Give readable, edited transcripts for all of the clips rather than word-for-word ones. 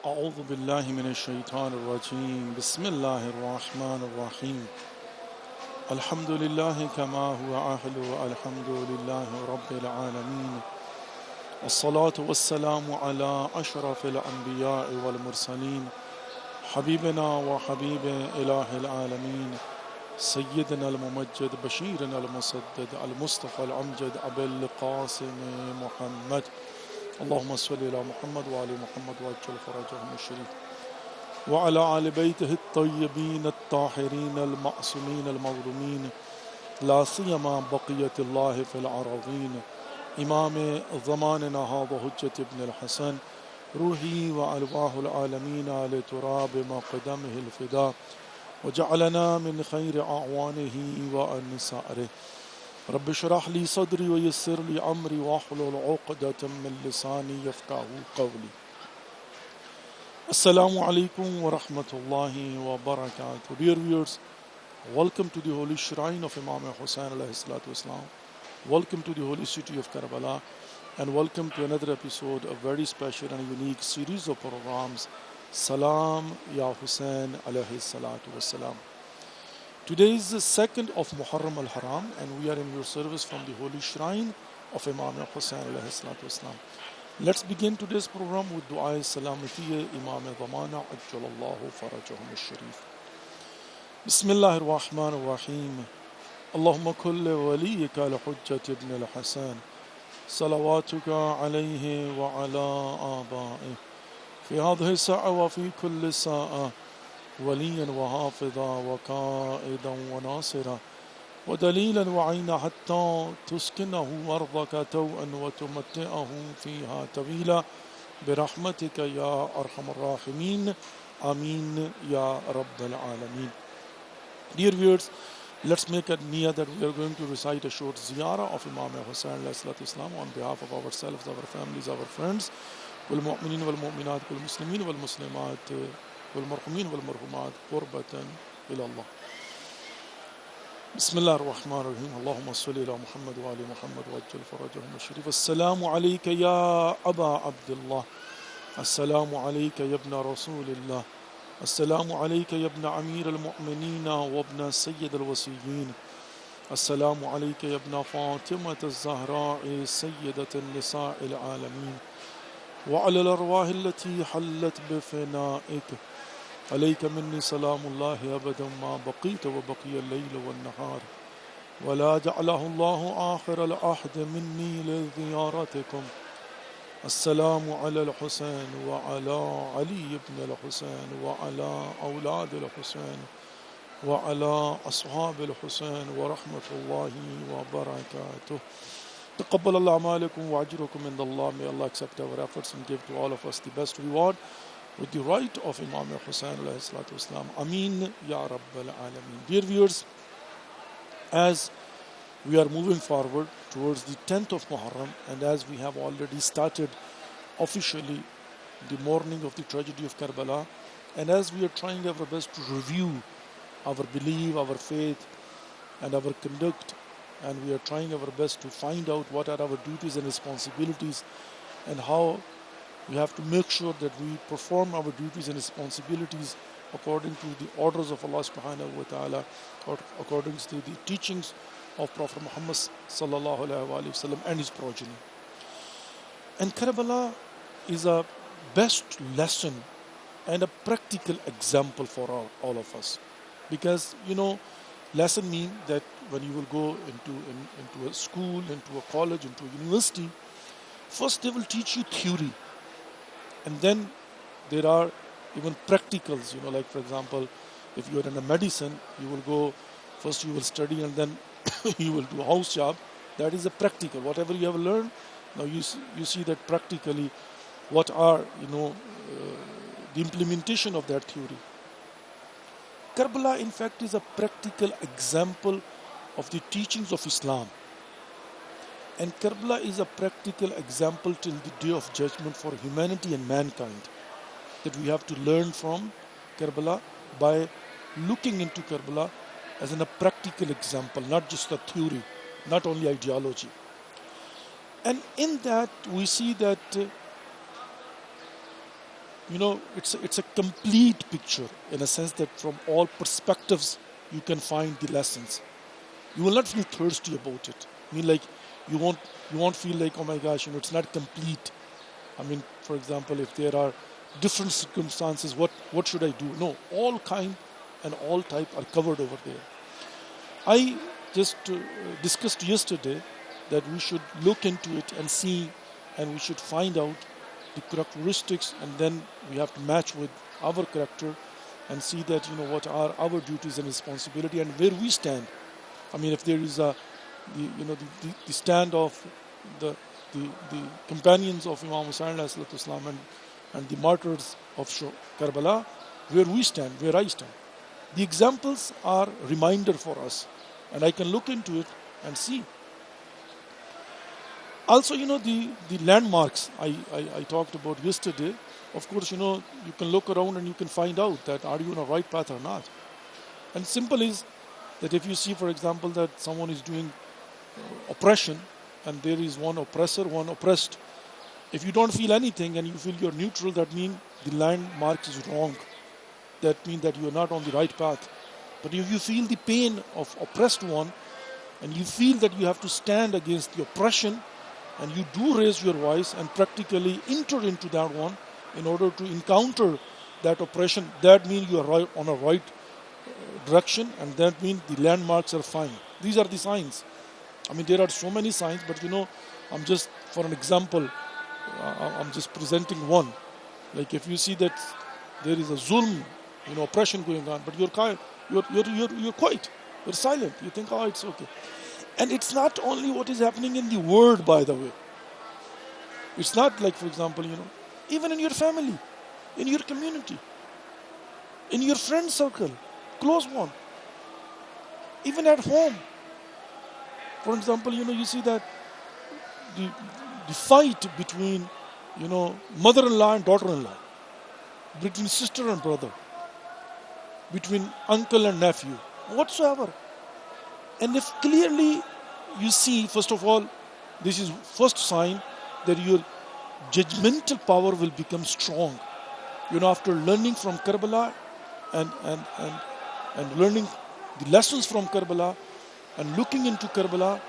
أعوذ بالله من الشيطان الرجيم بسم الله الرحمن الرحيم الحمد لله كما هو أهل الحمد لله رب العالمين الصلاة والسلام على أشرف الأنبياء والمرسلين حبيبنا وحبيب إله العالمين سيدنا الممجد بشيرنا المسدد المصطفى الأمجد أبي القاسم محمد اللهم صل على محمد وآل محمد وعجل فرجهم الشريف وعلى آل بيته الطيبين الطاهرين المعصومين المظلومين لا سيما بقية الله في العراضين إمام زماننا هذا حجة ابن الحسن روحي وأرواح العالمين على تراب مقدمه الفداء وجعلنا من خير أعوانه وأنصاره رب اشرح لي صدري ويسر لي أمري واحلل عقدة من لساني يفقهوا قولي. Assalamu alaikum wa rahmatullahi wa barakatuh. Dear viewers, welcome to the holy shrine of Imam Hussain alayhi salatu wasalam. Welcome to the holy city of Karbala, and welcome to another episode of very special and unique series of programs, Salam Ya Hussain alayhi salatu wasalam. Today is the 2nd of Muharram al-Haram, and we are in your service from the holy shrine of Imam Hussain alayhi salatu wasalam. Let's begin today's program with Dua Salamatiya Imam Zamana Ajjalallahu Farajahum al-Sharif. Bismillah ar-Rahman ar-Rahim. Allahumma kulli waliyika al-Hujjat ibn al-Hasan. Salawatuka alayhi wa ala aba'i. Fi hadhihi sa'a wa fi kulli sa'a. وليا وحافظا وقائدا وناصرا ودليلا وعينا حتى تسكنه أرضك توءا وتمتعه فيها طويلا برحمتك يا أرحم الراحمين آمين يا رب العالمين. Dear viewers, let's make a niyyah that we are going to recite a short ziyarah of Imam Hussain alayhi salatu wasalam on behalf of ourselves, our families, our friends, والمؤمنين والمؤمنات والمسلمين والمسلمات والمرحومين والمرحومات قربة إلى الله. بسم الله الرحمن الرحيم. اللهم صل على محمد وآل محمد وعجل فرجهم الشريف. السلام عليك يا أبا عبد الله. السلام عليك يا ابن رسول الله. السلام عليك يا ابن أمير المؤمنين وابن سيد الوصيين. السلام عليك يا ابن فاطمة الزهراء سيدة النساء العالمين وعلى الأرواح التي حلت بفنائك. عليك مني سلام الله أبدا ما بقيت وبقي الليل والنهار ولا جعله الله آخر العهد مني لزيارتكم. السلام على الحسين وعلى علي بن الحسين وعلى أولاد الحسين وعلى أصحاب الحسين ورحمة الله وبركاته. تقبل الله أعمالكم وأجركم عند الله. May Allah accept our efforts and give to all of us the best reward with the right of Imam Hussain alayhi salatu wasalam. Ameen Ya Rabbal Alameen. Dear viewers, as we are moving forward towards the 10th of Muharram, and as we have already started officially the mourning of the tragedy of Karbala, and as we are trying our best to review our belief, our faith and our conduct, and we are trying our best to find out what are our duties and responsibilities and how we have to make sure that we perform our duties and responsibilities according to the orders of Allah subhanahu wa ta'ala, or according to the teachings of Prophet Muhammad sallallahu alaihi wasallam and his progeny. And Karbala is a best lesson and a practical example for all of us, because lesson means that when you will go into a school, into a college, into a university, first they will teach you theory, and then there are even practicals, like for example, if you are in a medicine, you will go, first you will study and then you will do a house job. That is a practical. Whatever you have learned, now you see that practically what are, the implementation of that theory. Karbala, in fact, is a practical example of the teachings of Islam. And Karbala is a practical example till the day of judgment for humanity and mankind, that we have to learn from Karbala by looking into Karbala as a practical example, not just a theory, not only ideology. And in that we see that it's a complete picture in a sense that from all perspectives you can find the lessons. You will not feel thirsty about it. I mean, like you won't feel like, oh my gosh, it's not complete. I mean, for example, if there are different circumstances, what should I do? No, all kind and all type are covered over there. I just discussed yesterday that we should look into it and see, and we should find out the characteristics, and then we have to match with our character and see that what are our duties and responsibility and where we stand. I mean, if there is the stand of the companions of Imam Hussain alayhi salatu wasalam and the martyrs of Karbala, where we stand, where I stand. The examples are reminder for us, and I can look into it and see. Also, the landmarks I talked about yesterday. Of course, you can look around and you can find out that are you on a right path or not. And simple is that if you see, for example, that someone is doing oppression and there is one oppressor, one oppressed, if you don't feel anything and you feel you're neutral, that means the landmark is wrong. That means that you're not on the right path. But if you feel the pain of oppressed one and you feel that you have to stand against the oppression, and you do raise your voice and practically enter into that one in order to encounter that oppression, that means you are right on a right direction, and that means the landmarks are fine. These are the signs. I mean, there are so many signs, but I'm just, for an example, I'm just presenting one. Like if you see that there is a zulm, oppression going on, but you're quiet, you're silent, you think, oh, it's okay. And it's not only what is happening in the world, by the way. It's not like, for example, even in your family, in your community, in your friend circle, close one, even at home. For example, you see that the fight between, mother-in-law and daughter-in-law, between sister and brother, between uncle and nephew, whatsoever. And if clearly you see, first of all, this is first sign that your judgmental power will become strong. After learning from Karbala and learning the lessons from Karbala and looking into Karbala,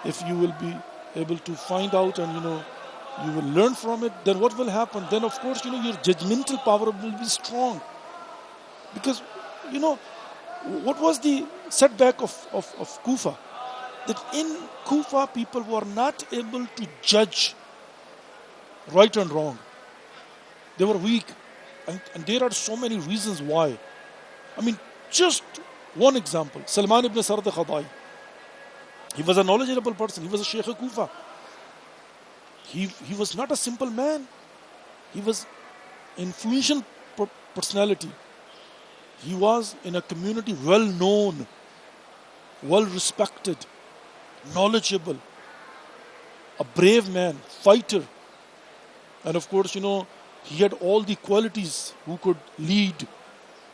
if you will be able to find out and you will learn from it, then what will happen? Then of course, your judgmental power will be strong. Because, what was the setback of Kufa? That in Kufa people were not able to judge right and wrong. They were weak. And there are so many reasons why. I mean, just one example. Salman ibn Sard al-Khadai. He was a knowledgeable person. He was a Sheikh of Kufa. He was not a simple man. He was influential personality. He was in a community well known, well respected, knowledgeable, a brave man, fighter. And of course, he had all the qualities who could lead.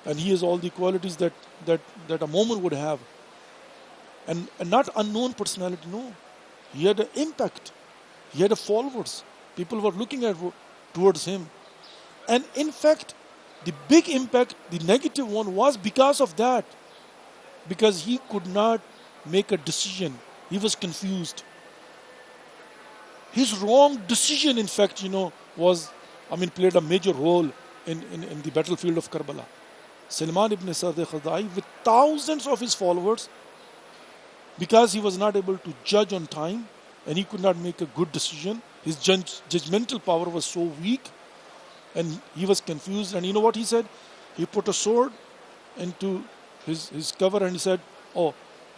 And he has all the qualities that a Mu'min would have. And not unknown personality, no. He had an impact. He had followers. People were looking towards him. And in fact, the big impact, the negative one, was because of that. Because he could not make a decision. He was confused. His wrong decision, in fact, played a major role in the battlefield of Karbala. Salman ibn Sard al-Khadai, with thousands of his followers, because he was not able to judge on time and he could not make a good decision, his judgmental power was so weak and he was confused. And you know what he said? He put a sword into his cover and he said, oh,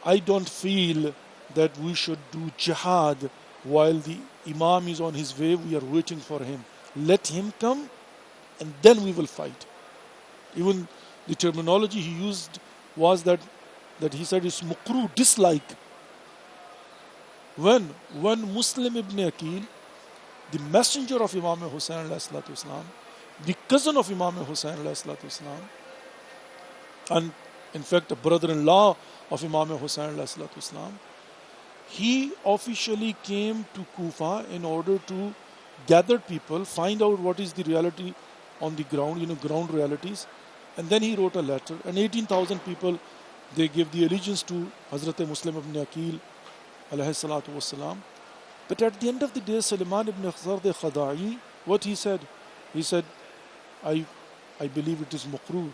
I don't feel that we should do jihad while the Imam is on his way. We are waiting for him. Let him come and then we will fight. Even the terminology he used was that he said it's mukru, dislike. When Muslim ibn Aqil, the messenger of Imam Hussain alayhi salatu wasalam, the cousin of Imam Hussain alayhi salatu wasalam, and in fact a brother-in-law of Imam Hussain alayhi salatu wasalam, he officially came to Kufa in order to gather people, find out what is the reality on the ground, ground realities. And then he wrote a letter, and 18,000 people, they gave the allegiance to Hazrat Muslim ibn Aqil alayhi salatu wassalam. But at the end of the day, Sulaiman ibn Zard Khada'i, what he said, I believe it is makruh.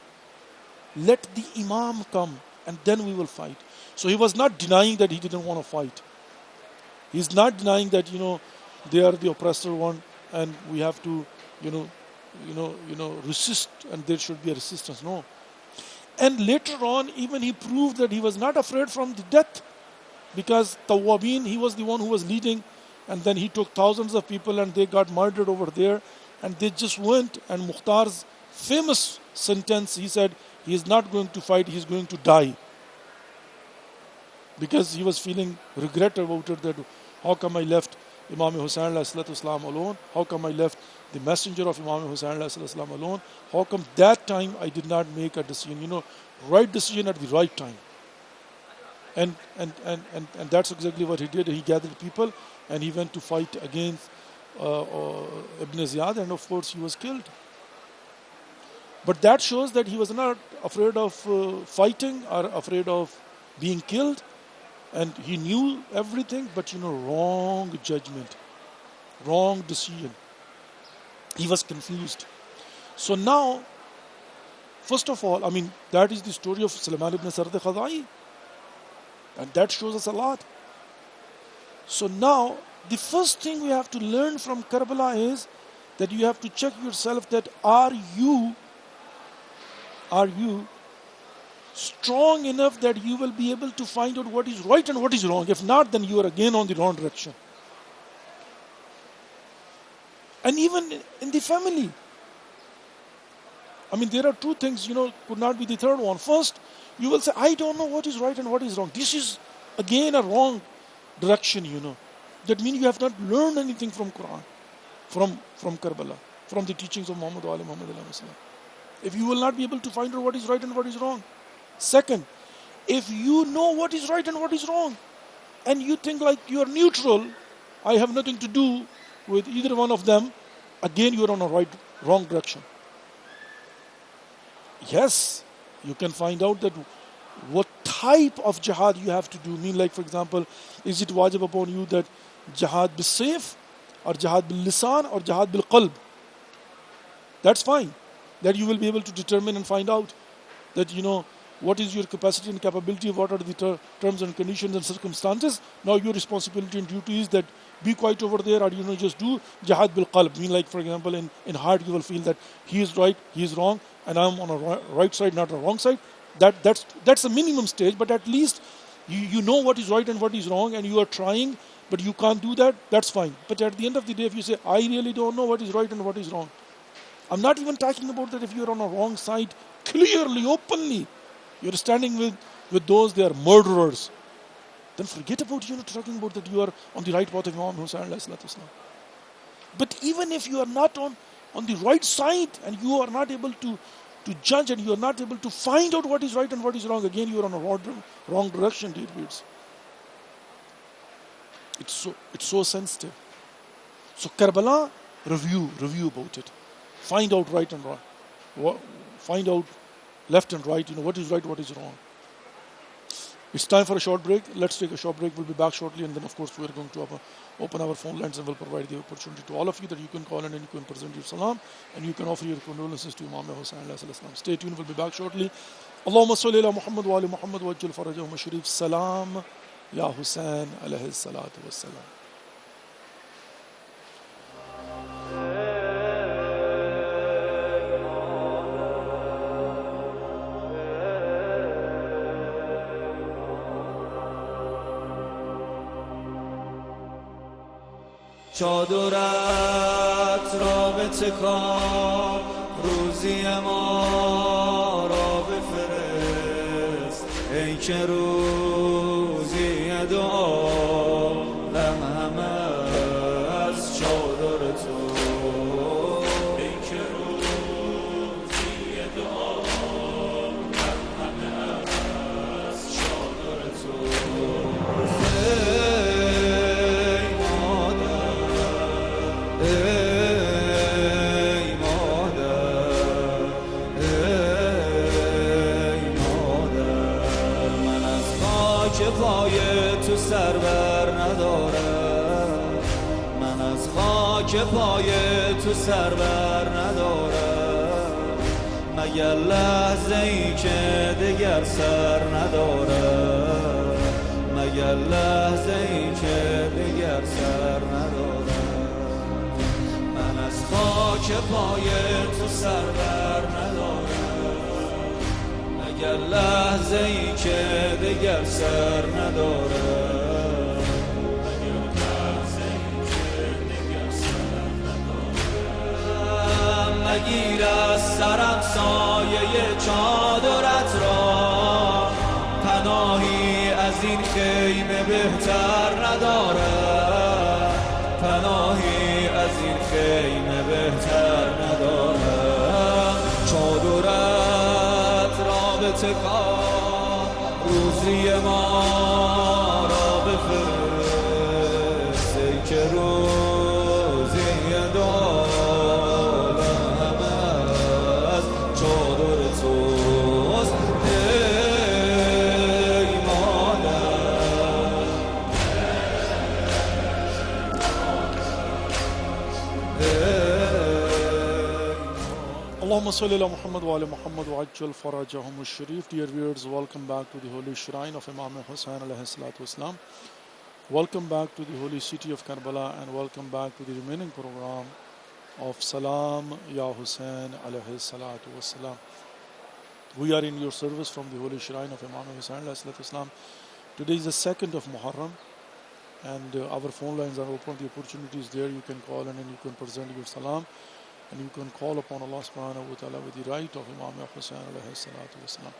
Let the Imam come and then we will fight. So he was not denying that he didn't want to fight. He's not denying that, they are the oppressor one and we have to, resist, and there should be a resistance. No. And later on, even he proved that he was not afraid from the death, because Tawwabin, he was the one who was leading, and then he took thousands of people and they got murdered over there, and they just went, and Mukhtar's famous sentence, he said, he is not going to fight, he is going to die. Because he was feeling regret about it, that how come I left Imam Hussain alone? How come I left the messenger of Imam Hussain alone? How come that time I did not make a decision, right decision at the right time? And that's exactly what he did. He gathered people and he went to fight against Ibn Ziyad, and of course he was killed. But that shows that he was not afraid of fighting or afraid of being killed. And he knew everything, but wrong judgment, wrong decision. He was confused. So now, first of all, that is the story of Sulaiman ibn Zard Khada'i. And that shows us a lot. So now, the first thing we have to learn from Karbala is that you have to check yourself that are you strong enough that you will be able to find out what is right and what is wrong. If not, then you are again on the wrong direction. And even in the family, there are two things, could not be the third one. First, you will say, I don't know what is right and what is wrong. This is again a wrong direction, That means you have not learned anything from Quran, from Karbala, from the teachings of Muhammad Ali Muhammad alayhi wasallam. If you will not be able to find out what is right and what is wrong. Second, if you know what is right and what is wrong, and you think like you are neutral, I have nothing to do with either one of them, again you are on a wrong direction. Yes, you can find out that what type of jihad you have to do. Like, for example, is it wajib upon you that jihad bil sayf, or jihad bil lisan, or jihad bil qalb? That's fine. That you will be able to determine and find out that, what is your capacity and capability, what are the terms and conditions and circumstances. Now your responsibility and duty is that be quiet over there, or just do jihad bil qalb. Like, for example, in heart you will feel that he is right, he is wrong, and I am on a right side, not a wrong side. That's a minimum stage, but at least you know what is right and what is wrong, and you are trying, but you can't do that, that's fine. But at the end of the day, if you say, I really don't know what is right and what is wrong, I'm not even talking about that if you're on a wrong side, clearly, openly, you're standing with those, they are murderers, then forget about, talking about that you are on the right path of Imam Hussain alayhi salatu wasalam. But even if you are not on the right side, and you are not able to judge, and you are not able to find out what is right and what is wrong, again you are on a wrong direction, dear viewers. It's so sensitive. So Karbala, review about it. Find out right and wrong. Find out left and right, what is right, what is wrong. It's time for a short break. Let's take a short break. We'll be back shortly, and then of course we are going to open our phone lines, and we'll provide the opportunity to all of you that you can call in and you can present your salam, and you can offer your condolences to Imam Hussain alayhi salam. Stay tuned, we'll be back shortly. Allahumma salli ala Muhammad wa ali Muhammad wa ajjal farajahum sharif. Salam ya Hussain alayhi salatu wassalam. چادرت را بتکان، روزی ما را بفرست، ای که روزی دعا غم از چادر تو، ای که روزی دعا غم از چادر تو. ای مادر پای تو سر بر ندارم، من از خاک پای تو سر بر ندارم، مگر لحظه ای که دگر سر ندارم، مگر لحظه ای که دگر سر ندارم، من از خاک پای تو سر بر ندارم، مگر لحظه ای که دگر سر ندارم، مگیر از سرم سایه چادرت را، پناهی از این خیمه بهتر ندارم، پناهی از این خیمه بهتر ندارم، چادرت را به تکان روزی ما را بفرست، ای که روزی دعا Allahumma salli ala Muhammad wa ala Muhammad wa ajjal farajahum al-sharif. Dear viewers, welcome back to the holy shrine of Imam Hussain alayhi salatu wasalam. Welcome back to the holy city of Karbala, and welcome back to the remaining program of Salam Ya Hussain alayhi salatu wasalam. We are in your service from the holy shrine of Imam Hussain alayhi salatu wasalam. Today is the 2nd of Muharram, and our phone lines are open. The opportunity is there. You can call in and you can present your salam, and you can call upon Allah subhanahu wa ta'ala with the right of Imam Hussain alayhi salatu wasalam.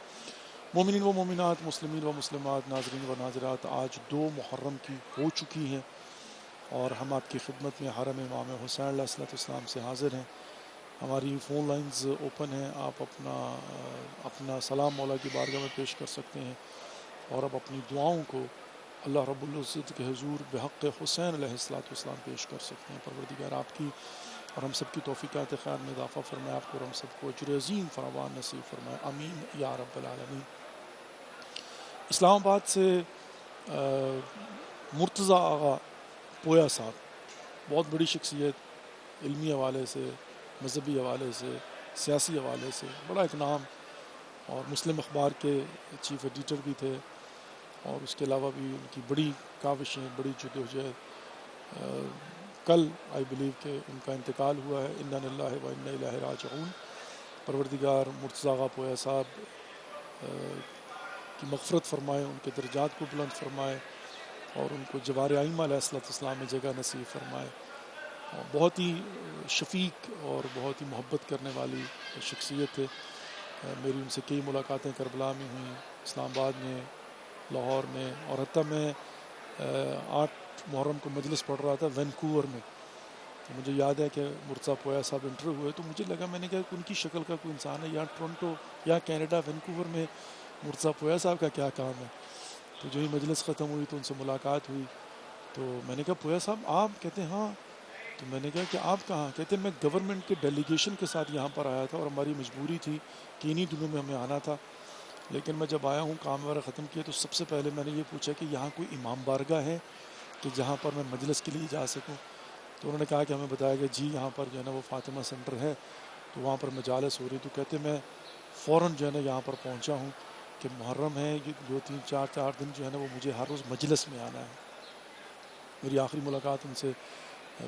مومنین و مومنات، مسلمین و مسلمات، ناظرین و ناظرات، آج 2 محرم کی ہو چکی ہیں اور ہم آپ کی خدمت میں حرم امام حسین علیہ السلام سے حاضر ہیں. ہماری فون لائنز اوپن ہیں. آپ اپنا سلام مولا کی بارگاہ میں پیش کر سکتے ہیں اور آپ اپنی دعاؤں کو اللہ رب العزت کے حضور بحق حسین علیہ السلام پیش کر سکتے ہیں. پروردگار آپ کی اور ہم سب کی توفیقات خیر میں اضافہ فرمائے، آپ کو اور ہم سب کو اجر عظیم فراوان نصیب فرمائے، آمین یا رب العالمین. اسلام آباد سے مرتضیٰ آغا پویا صاحب، بہت بڑی شخصیت، علمی حوالے سے، مذہبی حوالے سے، سیاسی حوالے سے بڑا ایک نام، اور مسلم اخبار کے چیف ایڈیٹر بھی تھے، اور اس کے علاوہ بھی ان کی بڑی کاوشیں، بڑی جدوجہد. کل آئی بلیو کہ ان کا انتقال ہوا ہے. انا للہ و انا الیہ راجعون. پروردگار مرتضیٰ آغا پویا صاحب کی مغفرت فرمائے، ان کے درجات کو بلند فرمائے، اور ان کو جوار ائمہ علیہ السلام میں جگہ نصیب فرمائے. بہت ہی شفیق اور بہت ہی محبت کرنے والی شخصیت تھے. میری ان سے کئی ملاقاتیں کربلا میں ہوئیں، اسلام آباد میں، لاہور میں، اور حتیٰ میں 8 محرم کو مجلس پڑھ رہا تھا وینکوور میں. تو مجھے یاد ہے کہ مرتضیٰ پویا صاحب انٹرویو ہوئے، تو مجھے لگا، میں نے کہا کہ ان کی شکل کا کوئی انسان ہے یا ٹورنٹو یا کینیڈا وینکوور میں مرتضیٰ پویا صاحب کا کیا کام ہے. تو جو ہی مجلس ختم ہوئی تو ان سے ملاقات ہوئی. تو میں نے کہا پویا صاحب آپ؟ کہتے ہیں ہاں. تو میں نے کہا کہ آپ کہاں؟ کہتے ہیں میں گورنمنٹ کے ڈیلیگیشن کے ساتھ یہاں پر آیا تھا، اور ہماری مجبوری تھی کہ انہی دنوں میں ہمیں آنا تھا. لیکن میں جب آیا ہوں، کام وغیرہ ختم کیا، تو سب سے پہلے میں نے یہ پوچھا کہ یہاں کوئی امام بارگاہ ہے کہ جہاں پر میں مجلس کے لیے جا سکوں. تو انہوں نے کہا کہ ہمیں بتایا کہ جی یہاں پر جو ہے نا وہ فاطمہ سینٹر ہے، تو وہاں پر مجالس ہو رہی. تو کہتے میں فوراً جو ہے نا یہاں پر پہنچا ہوں کہ محرم ہے، یہ 2-3-4 دن جو ہے نا وہ مجھے ہر روز مجلس میں آنا ہے. میری آخری ملاقات ان سے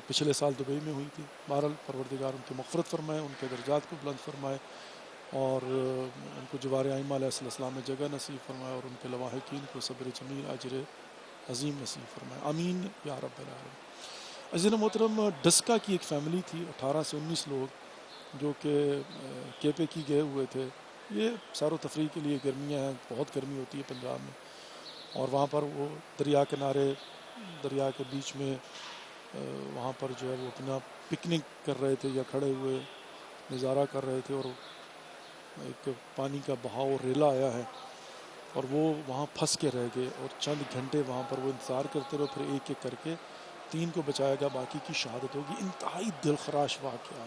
پچھلے سال دبئی میں ہوئی تھی. بہرحال پروردگار ان کی مغفرت فرمائے، ان کے درجات کو بلند فرمائے، اور ان کو جوار ائمہ علیہ السلام میں جگہ نصیب فرمائے، اور ان کے لواحقین کو صبر جمیل اجر عظیم نصیب فرمائے، آمین یا رب العالمین. عزیز محترم، ڈسکا کی ایک فیملی تھی، 18 سے 19 لوگ، جو کہ کیپے کی گئے ہوئے تھے. یہ سیر و تفریح کے لیے، گرمیاں ہیں، بہت گرمی ہوتی ہے پنجاب میں، اور وہاں پر وہ دریا کنارے، دریا کے بیچ میں وہاں پر جو ہے وہ اپنا پکنک کر رہے تھے، یا کھڑے ہوئے نظارہ کر رہے تھے. اور ایک پانی کا بہاؤ ریلا آیا ہے، اور وہ وہاں پھنس کے رہ گئے، اور چند گھنٹے وہاں پر وہ انتظار کرتے رہے. پھر ایک ایک کر کے 3 کو بچایا گیا، باقی کی شہادت ہوگی. انتہائی دلخراش واقعہ،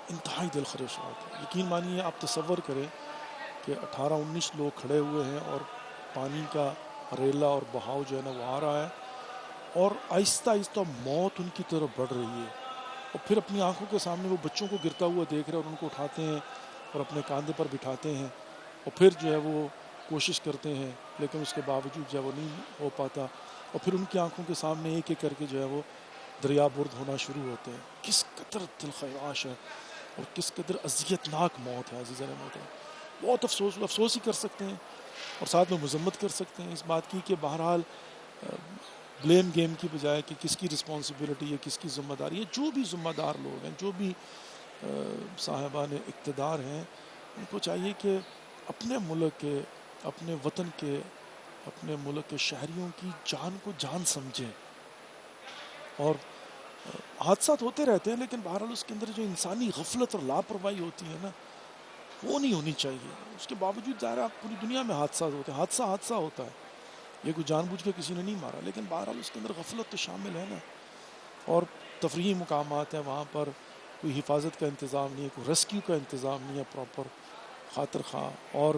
انتہائی دلخراش واقعہ. یقین مانیے، آپ تصور کریں کہ 18-19 لوگ کھڑے ہوئے ہیں، اور پانی کا ریلا اور بہاؤ جو ہے نا وہ آ رہا ہے، اور آہستہ آہستہ موت ان کی طرف بڑھ رہی ہے، اور پھر اپنی آنکھوں کے سامنے وہ بچوں کو گرتا ہوا دیکھ رہے ہیں اور ان کو اٹھاتے ہیں اور اپنے کاندھے پر بٹھاتے ہیں، اور پھر جو ہے وہ کوشش کرتے ہیں لیکن اس کے باوجود جو ہے وہ نہیں ہو پاتا، اور پھر ان کی آنکھوں کے سامنے ایک ایک کر کے جو ہے وہ دریا برد ہونا شروع ہوتے ہیں۔ کس قدر دلخراش ہے اور کس قدر اذیت ناک موت ہے عزیزان محترم۔ بہت افسوس ہی کر سکتے ہیں اور ساتھ میں مذمت کر سکتے ہیں اس بات کی کہ بہرحال بلیم گیم کی بجائے کہ کس کی رسپانسبلٹی ہے، کس کی ذمہ داری ہے، جو بھی ذمہ دار لوگ ہیں، جو بھی صاحبان اقتدار ہیں، ان کو چاہیے کہ اپنے ملک کے، اپنے وطن کے، اپنے ملک کے شہریوں کی جان کو جان سمجھیں، اور حادثات ہوتے رہتے ہیں لیکن بہرحال اس کے اندر جو انسانی غفلت اور لاپرواہی ہوتی ہے نا وہ نہیں ہونی چاہیے۔ اس کے باوجود ظاہر ہے پوری دنیا میں حادثات ہوتے ہیں، حادثہ ہوتا ہے، یہ کوئی جان بوجھ کے کسی نے نہیں مارا، لیکن بہرحال اس کے اندر غفلت تو شامل ہے نا، اور تفریحی مقامات ہیں وہاں پر کوئی حفاظت کا انتظام نہیں ہے، کوئی ریسکیو کا انتظام نہیں ہے پراپر خاطر خواہ، اور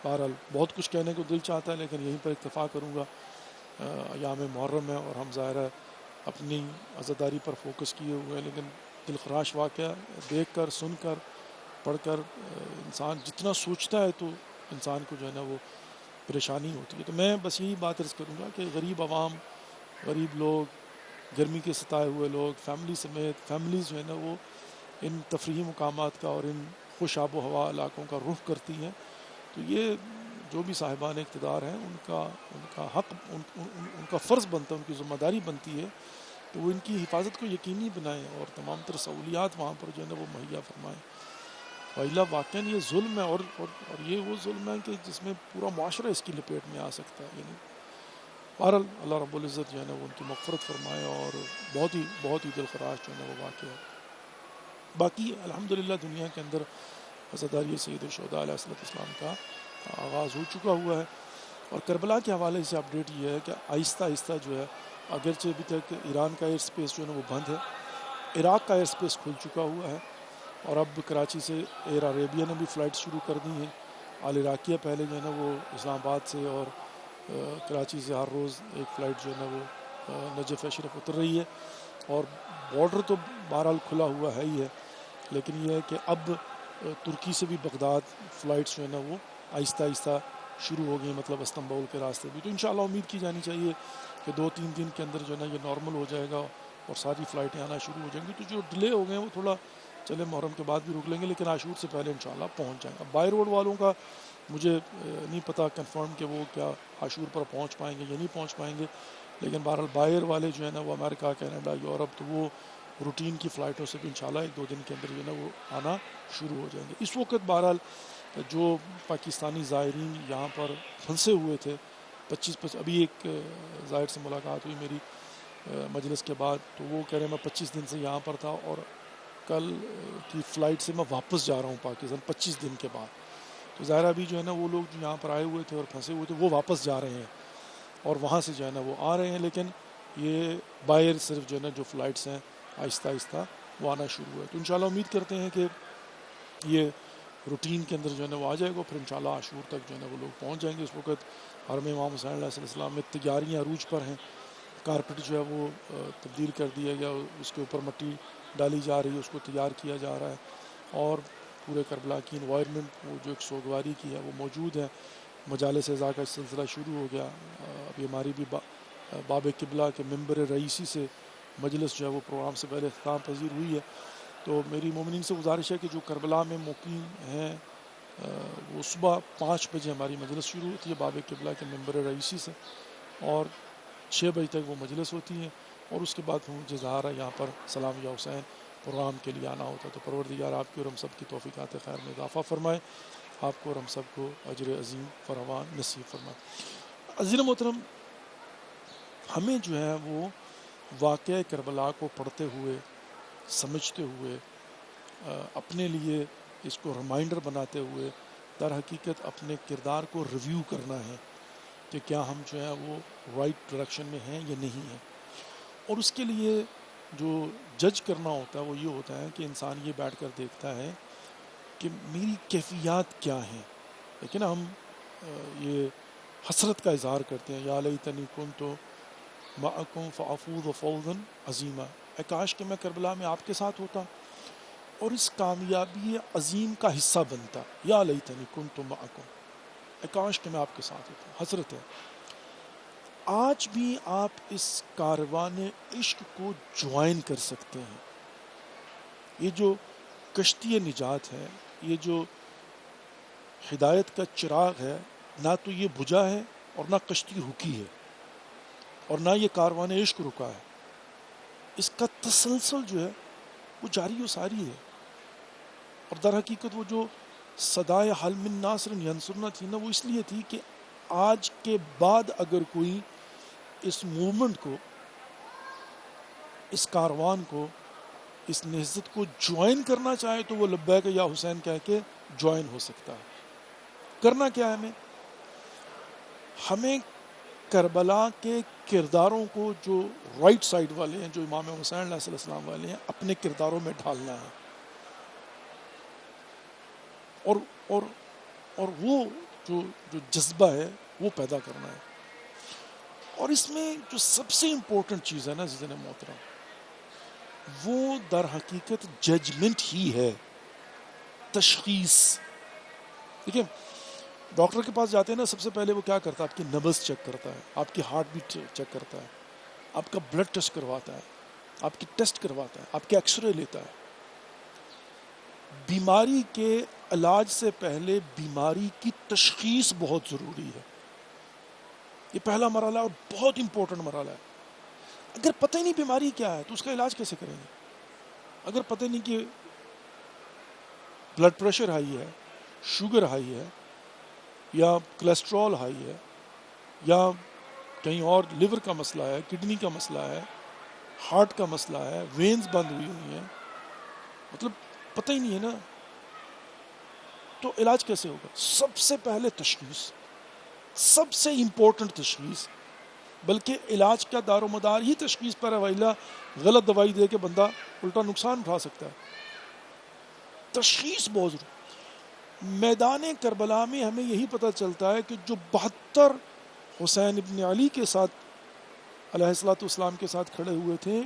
بہرحال بہت کچھ کہنے کو دل چاہتا ہے لیکن یہیں پر اکتفا کروں گا۔ ایام محرم ہے اور ہم ظاہر ہے اپنی عزاداری پر فوکس کیے ہوئے ہیں، لیکن دلخراش واقعہ دیکھ کر، سن کر، پڑھ کر انسان جتنا سوچتا ہے تو انسان کو جو ہے نا وہ پریشانی ہوتی ہے۔ تو میں بس یہی بات عرض کروں گا کہ غریب عوام، غریب لوگ، گرمی کے ستائے ہوئے لوگ، فیملی سمیت فیملیز جو ہے نا وہ ان تفریحی مقامات کا اور ان خوش آب و ہوا علاقوں کا رخ کرتی ہیں، تو یہ جو بھی صاحبان اقتدار ہیں ان کا حق، ان کا فرض بنتا ہے، ان کی ذمہ داری بنتی ہے کہ وہ ان کی حفاظت کو یقینی بنائیں اور تمام تر سہولیات وہاں پر جو ہے نا وہ مہیا فرمائیں۔ وإلا واقعاً یہ ظلم ہے، اور یہ وہ ظلم ہے کہ جس میں پورا معاشرہ اس کی لپیٹ میں آ سکتا ہے۔ یعنی بہرحال اللہ رب العزت جو ہے نا وہ ان کی مغفرت فرمائے، اور بہت ہی دلخراش جو ہے نا وہ واقعہ ہے۔ باقی الحمدللہ دنیا کے اندر عزاداری سید الشہداء علیہ السلام کا آغاز ہو چکا ہوا ہے، اور کربلا کے حوالے سے اپڈیٹ یہ ہے کہ آہستہ آہستہ جو ہے، اگرچہ ابھی تک ایران کا ایئر سپیس جو ہے نا وہ بند ہے، عراق کا ایئر سپیس کھل چکا ہوا ہے، اور اب کراچی سے ایئر عربیہ نے بھی فلائٹ شروع کر دی ہیں۔ آل عراقیہ پہلے جو ہے نا وہ اسلام آباد سے اور کراچی سے ہر روز ایک فلائٹ جو ہے نا وہ نجف اشرف اتر رہی ہے، اور بارڈر تو بہرحال کھلا ہوا ہے ہی ہے، لیکن یہ ہے کہ اب ترکی سے بھی بغداد فلائٹس جو ہے نا وہ آہستہ آہستہ شروع ہو گئی، مطلب استنبول کے راستے بھی۔ تو انشاءاللہ امید کی جانی چاہیے کہ 2-3 دن کے اندر جو ہے نا یہ نارمل ہو جائے گا اور ساری فلائٹیں آنا شروع ہو جائیں گی۔ تو جو ڈیلے ہو گئے ہیں وہ تھوڑا چلے محرم کے بعد بھی رک لیں گے، لیکن عاشور سے پہلے انشاءاللہ پہنچ جائیں گا۔ بائی روڈ والوں کا مجھے نہیں پتہ کنفرم کہ وہ کیا عاشور پر پہنچ پائیں گے یا نہیں پہنچ پائیں گے، لیکن بہرحال بائر والے جو ہے نا وہ امریکہ، کینیڈا، یورپ، تو وہ روٹین کی فلائٹوں سے بھی انشاءاللہ 1-2 دن کے اندر جو ہے نا وہ آنا شروع ہو جائیں گے۔ اس وقت بہرحال جو پاکستانی زائرین یہاں پر پھنسے ہوئے تھے، 25 ابھی ایک زائر سے ملاقات ہوئی میری مجلس کے بعد، تو وہ کہہ رہے ہیں میں 25 دن سے یہاں پر تھا اور کل کی فلائٹ سے میں واپس جا رہا ہوں پاکستان 25 دن کے بعد۔ تو ظاہر ابھی جو ہے نا وہ لوگ جو یہاں پر آئے ہوئے تھے اور پھنسے ہوئے تھے وہ واپس جا رہے ہیں اور وہاں سے جو ہے نا وہ آ رہے ہیں، لیکن یہ باہر صرف جو ہے نا جو فلائٹس ہیں آہستہ آہستہ وہ آنا شروع ہوئے۔ تو انشاءاللہ امید کرتے ہیں کہ یہ روٹین کے اندر جو ہے نا وہ آ جائے گا، پھر انشاءاللہ عاشور تک جو ہے نا وہ لوگ پہنچ جائیں گے۔ اس وقت حرم امام حسین علیہ السلام میں تیاریاں عروج پر ہیں، کارپٹ جو ہے وہ تبدیل کر دیا گیا، اس کے اوپر مٹی ڈالی جا رہی ہے، اس کو تیار کیا جا رہا ہے، اور پورے کربلا کی انوائرمنٹ وہ جو ایک سوگواری کی ہے وہ موجود ہے۔ مجالس اعزا کا سلسلہ شروع ہو گیا، ابھی ہماری بھی باب قبلہ کے ممبر رئیسی سے مجلس جو ہے وہ پروگرام سے پہلے اختتام پذیر ہوئی ہے۔ تو میری مومنین سے گزارش ہے کہ جو کربلا میں مقیم ہیں وہ صبح 5 بجے ہماری مجلس شروع ہوتی ہے باب قبلہ کے ممبر رئیسی سے، اور 6 بجے تک وہ مجلس ہوتی ہیں، اور اس کے بعد مجھے ظاہر ہے یہاں پر سلام یا حسین پروگرام کے لیے آنا ہوتا ہے۔ تو پروردگار آپ کی اور ہم سب کی توفیقات خیر میں اضافہ فرمائے، آپ کو اور ہم سب کو اجر عظیم فراوان نصیب فرمائے۔ عزیزان محترم، ہمیں جو ہے وہ واقعہ کربلا کو پڑھتے ہوئے، سمجھتے ہوئے، اپنے لیے اس کو ریمائنڈر بناتے ہوئے در حقیقت اپنے کردار کو ریویو کرنا ہے کہ کیا ہم جو ہے وہ رائٹ ڈائریکشن میں ہیں یا نہیں ہیں، اور اس کے لیے جو جج کرنا ہوتا ہے وہ یہ ہوتا ہے کہ انسان یہ بیٹھ کر دیکھتا ہے کہ میری کیفیات کیا ہیں۔ لیکن ہم یہ حسرت کا اظہار کرتے ہیں، یا لیتنی کنت معکم فافوز فوزا عظیما، اے کاش کہ میں کربلا میں آپ کے ساتھ ہوتا اور اس کامیابی عظیم کا حصہ بنتا، یا لیتنی کنت معکم، اے کاش کہ میں آپ کے ساتھ ہوتا۔ حسرت ہے۔ آج بھی آپ اس کاروان عشق کو جوائن کر سکتے ہیں۔ یہ جو کشتی نجات ہے، یہ جو ہدایت کا چراغ ہے، نہ تو یہ بجھا ہے اور نہ کشتی رکی ہے اور نہ یہ کاروان عشق رکا ہے، اس کا تسلسل جو ہے وہ جاری و ساری ہے۔ اور در حقیقت وہ جو صدائے حل من ناصر ینصرنا تھی نا، وہ اس لیے تھی کہ آج کے بعد اگر کوئی اس موومنٹ کو، اس کاروان کو، اس نہضت کو جوائن کرنا چاہے تو وہ لبیک یا حسین کہہ کے جوائن ہو سکتا ہے۔ کرنا کیا ہے؟ ہمیں کربلا کے کرداروں کو جو رائٹ سائڈ والے ہیں، جو امام حسین علیہ السلام والے ہیں، اپنے کرداروں میں ڈھالنا ہے، اور وہ جو جذبہ ہے وہ پیدا کرنا ہے۔ اور اس میں جو سب سے امپورٹنٹ چیز ہے نا عزیزان محترم، وہ در حقیقت ججمنٹ ہی ہے، تشخیص۔ دیکھیں ڈاکٹر کے پاس جاتے ہیں نا، سب سے پہلے وہ کیا کرتا ہے؟ آپ کی نبض چیک کرتا ہے، آپ کی ہارٹ بیٹ چیک کرتا ہے، آپ کا بلڈ ٹیسٹ کرواتا ہے، آپ کی ٹیسٹ کرواتا ہے، آپ کے ایکس رے لیتا ہے۔ بیماری کے علاج سے پہلے بیماری کی تشخیص بہت ضروری ہے۔ یہ پہلا مرحلہ اور بہت امپورٹنٹ مرحلہ ہے۔ اگر پتہ ہی نہیں بیماری کیا ہے تو اس کا علاج کیسے کریں گے؟ اگر پتہ نہیں کہ بلڈ پریشر ہائی ہے، شوگر ہائی ہے، یا کولیسٹرول ہائی ہے، یا کہیں اور لیور کا مسئلہ ہے، کڈنی کا مسئلہ ہے، ہارٹ کا مسئلہ ہے، وینز بند ہوئی ہوئی ہیں، مطلب پتہ ہی نہیں ہے نا، تو علاج کیسے ہوگا؟ سب سے پہلے تشخیص، سب سے امپورٹنٹ تشخیص، بلکہ علاج کا دار و مدار ہی تشخیص پر ہے، وإلا غلط دوائی دے کے بندہ الٹا نقصان اٹھا سکتا ہے۔ تشخیص بہت ضروری۔ میدان کربلا میں ہمیں یہی پتہ چلتا ہے کہ جو 72 حسین ابن علی کے ساتھ علیہ الصلوۃ والسلام کے ساتھ کھڑے ہوئے تھے،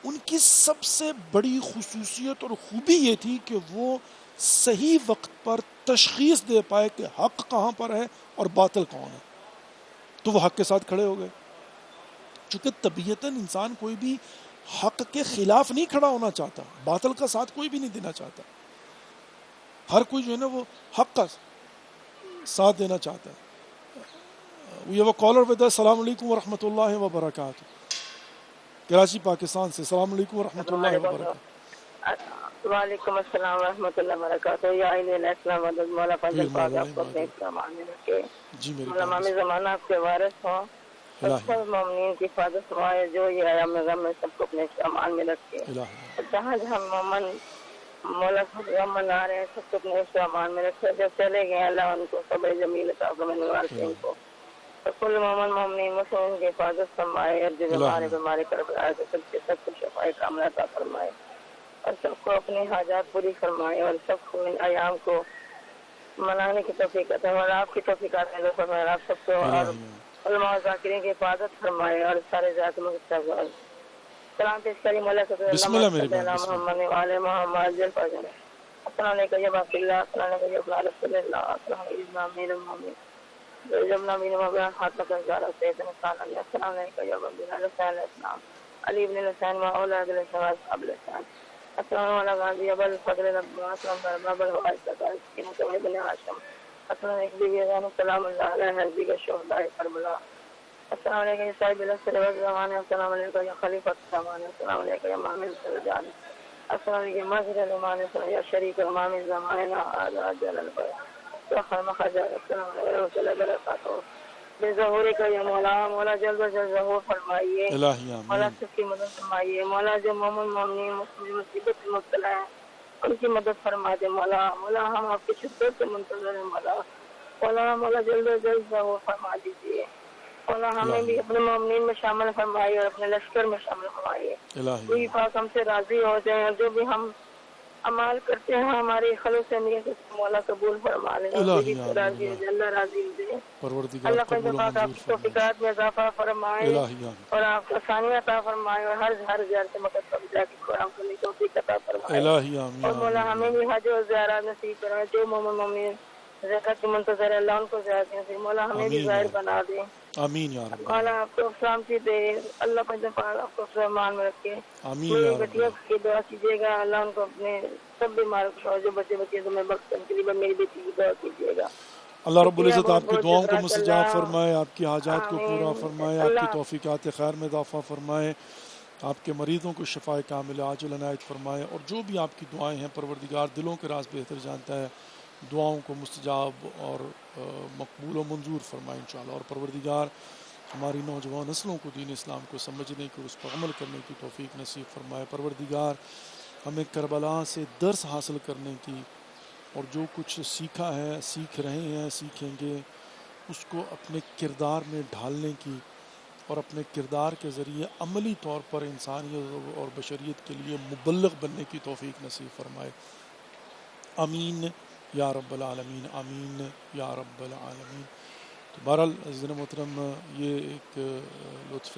ان کی سب سے بڑی خصوصیت اور خوبی یہ تھی کہ وہ صحیح وقت پر تشخیص دے پائے کہ حق کہاں پر ہے اور باطل کون ہے، تو وہ حق کے ساتھ کھڑے ہو گئے۔ چونکہ طبیعتاً انسان کوئی بھی حق کے خلاف نہیں کھڑا ہونا چاہتا، باطل کا ساتھ کوئی بھی نہیں دینا چاہتا، ہر کوئی جو ہے نا وہ حق کا ساتھ دینا چاہتا ہے۔ We have a caller with us. السلام علیکم ورحمۃ اللہ وبرکاتہ، کراچی پاکستان سے۔ السلام علیکم ورحمۃ اللہ وبرکاتہ۔ وعلیکم السلام ورحمۃ اللہ وبرکاتہ۔ یا علیہ السلام علیہ مولا فضل پاک آپ کو اپنے امان میں رکھے، مولا امام زمانہ آپ کے وارث ہوں، سب مومنین کی حفاظت فرمائے، جو یہ ایام غم میں سب کو اپنے امان میں رکھے، جہاں جہاں مومن مولا غم منا رہے ہیں سب کو اپنے امان میں رکھے، جب چلے گئے اللہ ان کو صبر جمیل عطا فرمائے، ان کو کل مومن مومنین مسلمین کی حفاظت فرمائے، اور جو بیمار بیماری کربلا کے سب کو شفائے کاملہ عطا فرمائے، اور سب کو اپنی حاجات پوری فرمائے، اور سب کو ان ایام کو منانے کی توفیق عطا فرمائے، اور آپ کی توفیق عطا فرمائے، آپ سب کو اور علماء ذاکرین کی حفاظت فرمائے، اور سارے ذات مقدس سلام پیش کری مولا صلی اللہ علیہ محمد وعلی محمد جل فضل۔ السلام علیکم یا باقی اللہ، السلام علیکم یا رسول اللہ، السلام علیکم امیر المومنین جبنا بین مبین خاتمہ الزہرا سیدنا علیہ السلام علیکم یا رب الحسین السلام علی بن الحسین و اولاد الحسین اصحاب الحسین السلام علیکم غازی ابو الفضل السلام علیکم ابو الوارث سکینہ بن ہاشم السلام علیکم بیوی زینب سلام اللہ علیہ حزبی کا شہداء کربلا السلام علیکم یا صاحب الاسر والزمان السلام علیکم یا خلیفۃ الزمان السلام علیکم یا امام الجان السلام علیکم مظہر الایمان یا شریک امام الزمان عجل البیان السلام علیکم بے ظہور کا یا مولا، مولا جلد و جلد ظہور فرمائیے، مولا سب کی مدد فرمائیے، مولا جو مومن مومنین مسلم مصیبت میں مبتلا ہے ان کی مدد فرما دے مولا، مولا ہم آپ کی شدت سے منتظر ہیں مولا، مولا مولا جلد و جلد ظہور فرما دیجیے مولا، ہمیں بھی اپنے مومنین میں شامل فرمائیے اور اپنے لشکر میں شامل فرمائیے، کوئی پاک ہم سے راضی ہو جائیں، اور جو بھی ہم عمال کرتے ہیں ہماری خلوص نیت سے مولا قبول فرما لے. الہی اللہ راضی دے. پروردگار اللہ پاک قبول و آپ منظور کی فرمائے. توفیقات میں اضافہ فرمائے الہی آمین. اور آپ کو آسانی عطا فرمائے اور ہر زیارت مقدس جا کے قرآن کرنے کی توفیق عطا فرمائے. الہی آمین. اور مولا ہمیں بھی حج و زیارت نصیب کرائے. جو مومن مومن زیارت کے منتظر ہے اللہ ان کو زیارت نصیب. مولا ہمیں بھی ظاہر بنا دے. آمین یا رب. مولا آپ کو سلامتی دے. اللہ پاک آپ کو فرمان میں رکھے. آمین یا رب. بیٹیوں کی دعا کیجیے گا. اللہ ان کو اپنے سب بیمار کو جو بچے تو میں بخش کے لیے میری بیٹی کی دعا کیجیے گا. اللہ رب العزت آپ کی دعاؤں کو مستجاب فرمائے, آپ کی حاجات کو پورا فرمائے, آپ کی توفیقات خیر میں اضافہ فرمائے, آپ کے مریضوں کو شفاء کامل عاجل عنایت فرمائے. اور جو بھی آپ کی دعائیں ہیں پروردگار دلوں کے راز بہتر جانتا ہے, دعاؤں کو مستجاب اور مقبول و منظور فرمائے انشاءاللہ. اور پروردگار ہماری نوجوان نسلوں کو دین اسلام کو سمجھنے کی, اس پر عمل کرنے کی توفیق نصیب فرمائے. پروردگار ہمیں کربلا سے درس حاصل کرنے کی اور جو کچھ سیکھا ہے, سیکھ رہے ہیں, سیکھیں گے, اس کو اپنے کردار میں ڈھالنے کی اور اپنے کردار کے ذریعے عملی طور پر انسانیت اور بشریت کے لیے مبلغ بننے کی توفیق نصیب فرمائے. آمین یا رب العالمین. آمین یا رب العالمین. تو بہرحال عزیزان محترم, یہ ایک لطف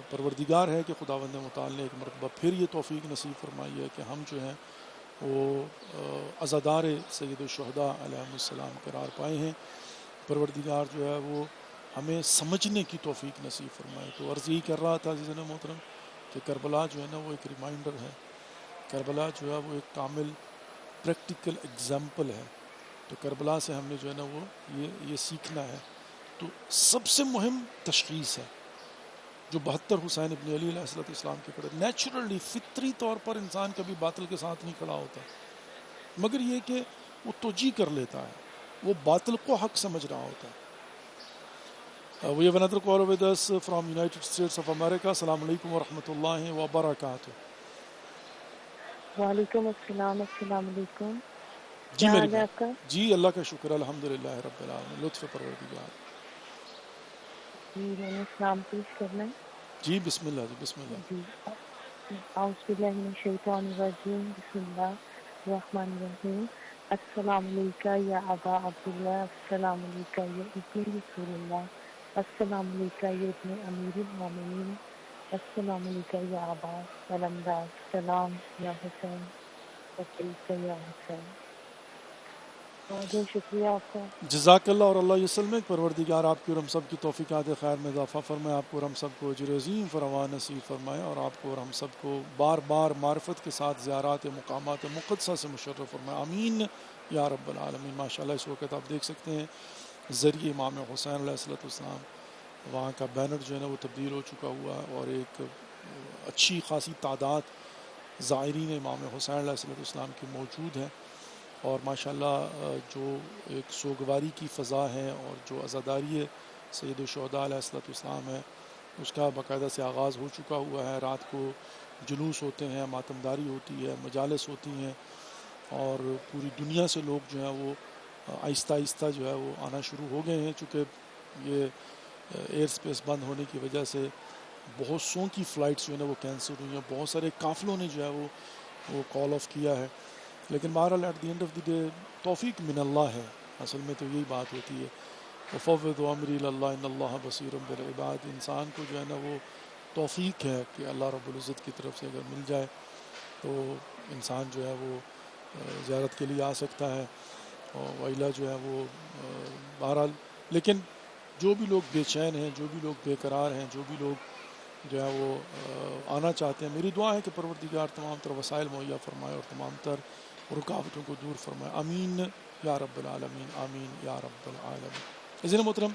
پروردگار ہے کہ خداوند متعال نے ایک مرتبہ پھر یہ توفیق نصیب فرمائی ہے کہ ہم جو ہیں وہ عزادار سید الشہداء علیہ السلام قرار پائے ہیں. پروردگار جو ہے وہ ہمیں سمجھنے کی توفیق نصیب فرمائے. تو عرض یہی کر رہا تھا عزیزان محترم کہ کربلا جو ہے نا وہ ایک ریمائنڈر ہے. کربلا جو ہے وہ ایک کامل پریکٹیکل ایگزامپل ہے. تو کربلا سے ہم نے جو ہے نا وہ یہ سیکھنا ہے. تو سب سے مہم تشخیص ہے جو 72 حسین ابن علی علیہ السلام کے کڑے. نیچرلی فطری طور پر انسان کبھی باطل کے ساتھ نہیں کھڑا ہوتا, مگر یہ کہ وہ توجیہ کر لیتا ہے, وہ باطل کو حق سمجھ رہا ہوتا ہے. We have another caller with us from United States of America. Assalamu alaikum wa rahmatullahi wa barakatuh. وعلیکم السلام. السلام علیکم. جی میری بات. جی اللہ کا شکر الحمدللہ رب العالمین. لطف پروردگار. جی میں نے سلام پیش کرنا ہے. جی بسم اللہ. جی بسم اللہ. جی اعوذ باللہ من الشیطان الرجیم. بسم اللہ الرحمن الرحیم. السلام علیکہ یا ابا عبداللہ. السلام علیکہ یا ابن رسول اللہ. السلام علیکہ یا ابن امیر المومنین. السلام علیکہ یا ابا علمدار. السلام یا حسین. وکیلکہ یا حسین. بہت شکریہ آپ کا. جزاک اللہ. اور اللہ یسلمک. پروردگار آپ کی اور ہم سب کی توفیقات خیر میں اضافہ فرمائے, آپ کو اور ہم سب کو اجر عظیم فراوان نصیب فرمائے, اور آپ کو اور ہم سب کو بار بار معرفت کے ساتھ زیارات مقامات مقدسہ سے مشرف فرمائے. آمین یا رب العالمین. ماشاءاللہ اس وقت آپ دیکھ سکتے ہیں ذریعہ امام حسین علیہ السلام, وہاں کا بینر جو ہے نا وہ تبدیل ہو چکا ہوا ہے, اور ایک اچھی خاصی تعداد زائرین امام حسین علیہ السلام کی موجود ہے. اور ماشاءاللہ جو ایک سوگواری کی فضا ہے اور جو عزاداری سید الشہداء علیہ السلام ہے اس کا باقاعدہ سے آغاز ہو چکا ہوا ہے. رات کو جلوس ہوتے ہیں, ماتمداری ہوتی ہے, مجالس ہوتی ہیں, اور پوری دنیا سے لوگ جو ہیں وہ آہستہ آہستہ جو ہے وہ آنا شروع ہو گئے ہیں. چونکہ یہ ایئر سپیس بند ہونے کی وجہ سے بہت سو کی فلائٹس جو ہے نا وہ کینسل ہوئی ہیں, بہت سارے قافلوں نے جو ہے وہ کال آف کیا ہے. لیکن بہرحال at the end of the day توفیق من اللہ ہے. اصل میں تو یہی بات ہوتی ہے, وفوض امری الی اللہ ان اللہ بصیر بالعباد. انسان کو جو ہے نا وہ توفیق ہے کہ اللہ رب العزت کی طرف سے اگر مل جائے تو انسان جو ہے وہ زیارت کے لیے آ سکتا ہے, اور ویلا جو ہے وہ بہرحال. لیکن جو بھی لوگ بے چین ہیں, جو بھی لوگ بے قرار ہیں, جو بھی لوگ جو ہے وہ آنا چاہتے ہیں, میری دعا ہے کہ پروردگار تمام تر وسائل مہیا فرمائے اور تمام تر رکاوٹوں کو دور فرمائے. آمین یا رب العالمین. آمین یا رب العالمین. عزیزان محترم,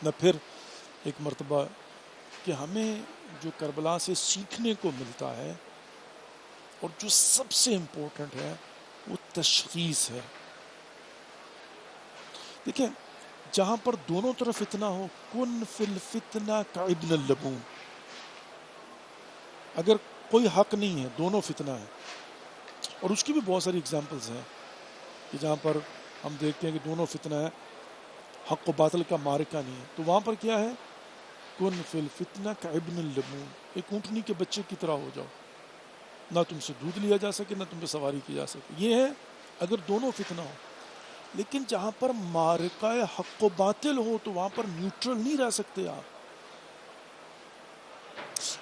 میں پھر ایک مرتبہ کہ ہمیں جو کربلا سے سیکھنے کو ملتا ہے اور جو سب سے امپورٹنٹ ہے وہ تشخیص ہے. دیکھیں جہاں پر دونوں طرف فتنہ ہو, کن فی الفتنہ کابن اللبون. اگر کوئی حق نہیں ہے, دونوں فتنہ ہے, اور اس کی بھی بہت ساری اگزامپلز ہیں کہ جہاں پر ہم دیکھتے ہیں کہ دونوں فتنہ ہے, حق و باطل کا معرکہ نہیں ہے, تو وہاں پر کیا ہے, کن فی الفتنہ کابن اللبون. ایک اونٹنی کے بچے کی طرح ہو جاؤ. نہ تم سے دودھ لیا جا سکے نہ تم پہ سواری کی جا سکے. یہ ہے اگر دونوں فتنہ ہو. لیکن جہاں پر معرکہ حق و باطل ہو تو وہاں پر نیوٹرل نہیں رہ سکتے آپ,